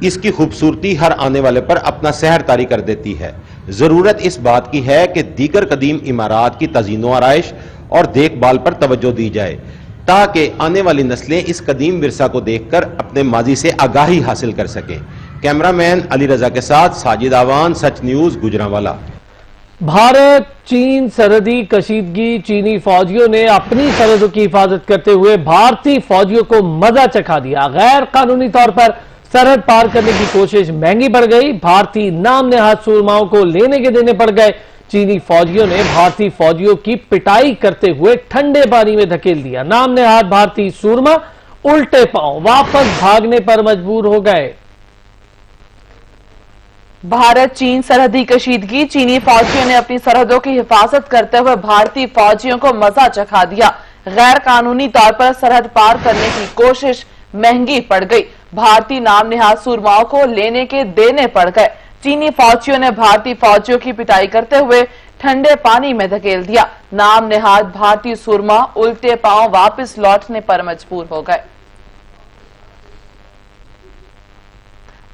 इसकी खूबसूरती हर आने वाले पर अपना सहर तारी कर देती है। जरूरत इस बात की है कि दीगर कदीम इमारात की तज़ीनो आराइश और देखभाल पर तवज्जो दी जाए, ताकि आने वाली नस्लें इस कदीम विरसा को देखकर अपने माजी से आगाही हासिल कर सकें। कैमरामैन अली रजा के साथ साजिद आवान, सच न्यूज़, गुजरांवाला। भारत चीन सरहदी कशीदगी। चीनी फौजियों ने अपनी सरहदों की हिफाजत करते हुए भारतीय फौजियों को मजा चखा दिया। गैर कानूनी तौर पर सरहद पार करने की कोशिश महंगी पड़ गई। भारतीय नाम नेहाद सूरमाओं को लेने के देने पड़ गए। चीनी फौजियों ने भारतीय फौजियों की पिटाई करते हुए ठंडे पानी में धकेल दिया। नाम नेहाद भारतीय सूरमा उल्टे पांव वापस भागने पर मजबूर हो गए। भारत चीन सरहदी कशीदगी। चीनी फौजियों ने अपनी सरहदों की हिफाजत करते हुए भारतीय फौजियों को मजा चखा दिया। गैर कानूनी तौर पर सरहद पार करने की कोशिश महंगी पड़ गई। भारतीय नाम निहाद सुरमाओं को लेने के देने पड़ गए। चीनी फौजियों ने भारतीय फौजियों की पिटाई करते हुए ठंडे पानी में धकेल दिया। नाम निहाद भारतीय सुरमा उल्टे पांव वापस लौटने पर मजबूर हो गए।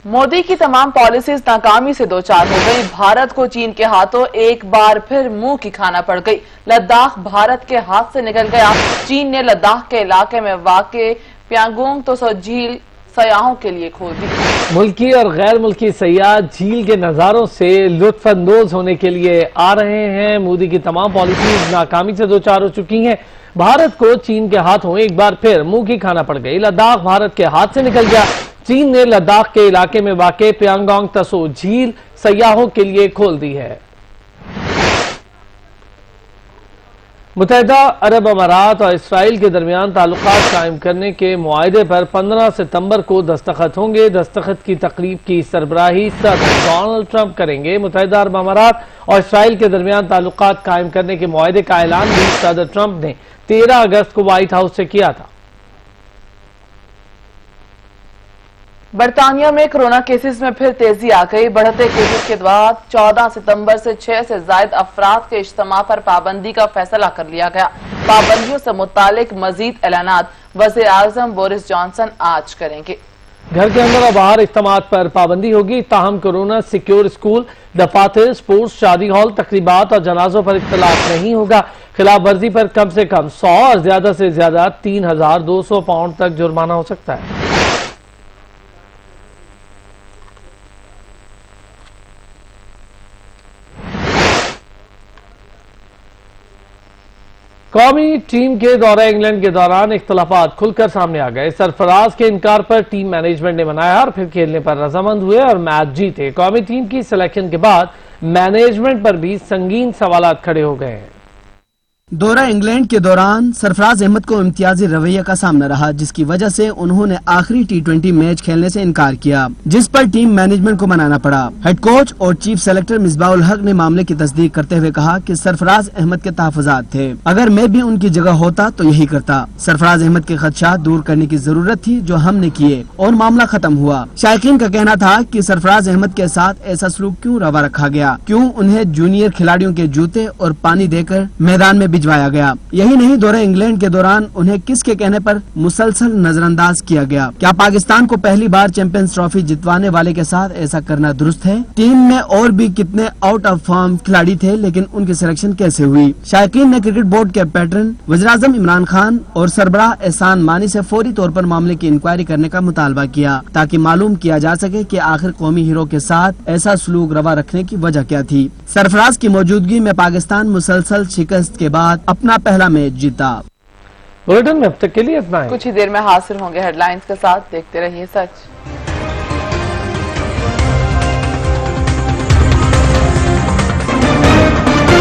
मोदी की तमाम पॉलिसीज नाकामी से दो चार हो गई। भारत को चीन के हाथों एक बार फिर मुंह की खाना पड़ गई। लद्दाख भारत के हाथ से निकल गया। चीन ने लद्दाख के इलाके में वाक़ प्यांगोंग तो झील सयाहों के लिए खोल दी। मुल्की और गैर मुल्की सयाह झील के नज़ारों से लुत्फ अंदोज होने के लिए आ रहे हैं। मोदी की तमाम पॉलिसीज नाकामी से दो चार हो चुकी हैं। भारत को चीन के हाथों एक बार फिर मुंह की खाना पड़ गई। लद्दाख भारत के हाथ से निकल गया। चीन ने लद्दाख के इलाके में वाक़ प्यांगोंग तसो झील सयाहों के लिए खोल दी है। मुत्तहिदा अरब अमारात और इसराइल के दरमियान ताल्लुकात कायम करने के मुआहदे पर 15 सितंबर को दस्तखत होंगे। दस्तखत की तकरीब की सरबराही सदर डोनाल्ड ट्रंप करेंगे। मुत्तहिदा अरब अमारात और इसराइल के दरमियान ताल्लुकात कायम करने के मुआहदे का ऐलान भी सदर ट्रंप ने 13 अगस्त को व्हाइट हाउस से किया था। बरतानिया में कोरोना केसेस में फिर तेजी आ गई। बढ़ते केसेस के बाद 14 सितंबर से 6 से ज्यादा अफराद के इज्तिमा पर पाबंदी का फैसला कर लिया गया। पाबंदियों से मुतालिक मजीद ऐलानात वज़ीर आज़म बोरिस जॉनसन आज करेंगे। घर के अंदर और बाहर इज्तिमात पर पाबंदी होगी। ताहम कोरोना सिक्योर स्कूल, दफातर, स्पोर्ट्स, शादी हॉल, तकरीबात और जनाजों पर इख्तिलाफ नहीं होगा। खिलाफ वर्जी पर कम से कम 100 और ज्यादा से ज्यादा 3200 पाउंड तक जुर्माना हो सकता है। कौमी टीम के दौरे इंग्लैंड के दौरान इख्तलाफात खुलकर सामने आ गए। सरफराज के इनकार पर टीम मैनेजमेंट ने मनाया और फिर खेलने पर रजामंद हुए और मैच जीते। कौमी टीम की सिलेक्शन के बाद मैनेजमेंट पर भी संगीन सवालात खड़े हो गए हैं। दौरा इंग्लैंड के दौरान सरफराज अहमद को इम्तियाजी रवैया का सामना रहा, जिसकी वजह से उन्होंने आखिरी T20 मैच खेलने से इनकार किया, जिस पर टीम मैनेजमेंट को मनाना पड़ा। हेड कोच और चीफ सेलेक्टर मिसबाहुल हक ने मामले की तस्दीक करते हुए कहा कि सरफराज अहमद के तहफ़्फ़ुज़ात थे। अगर मैं भी उनकी जगह होता तो यही करता। सरफराज अहमद के खदशात दूर करने की जरूरत थी, जो हमने किए और मामला खत्म हुआ। शायकीन का कहना था कि सरफराज अहमद के साथ ऐसा सलूक क्यों रवा रखा गया, क्यों उन्हें जूनियर खिलाड़ियों के जूते और पानी देकर मैदान में भिजवाया गया। यही नहीं, दौरे इंग्लैंड के दौरान उन्हें किसके कहने पर मुसलसल नजरअंदाज किया गया। क्या पाकिस्तान को पहली बार चैंपियंस ट्रॉफी जितवाने वाले के साथ ऐसा करना दुरुस्त है? टीम में और भी कितने आउट ऑफ फॉर्म खिलाड़ी थे, लेकिन उनकी सिलेक्शन कैसे हुई? शायकीन ने क्रिकेट बोर्ड कैप्टन वज़ीर आज़म इमरान खान और सरबराह एहसान मानी से फौरी तौर पर मामले की इंक्वायरी करने का मुतालबा किया, ताकि मालूम किया जा सके कि आखिर कौमी हीरो के साथ ऐसा सलूक रवा रखने की वजह क्या थी। सरफराज की मौजूदगी में पाकिस्तान मुसलसल शिकस्त के बाद अपना पहला मैच जीता। बुलेटिन में अब तक के लिए इतना ही। कुछ ही देर में हाजिर होंगे हेडलाइंस के साथ। देखते रहिए सच।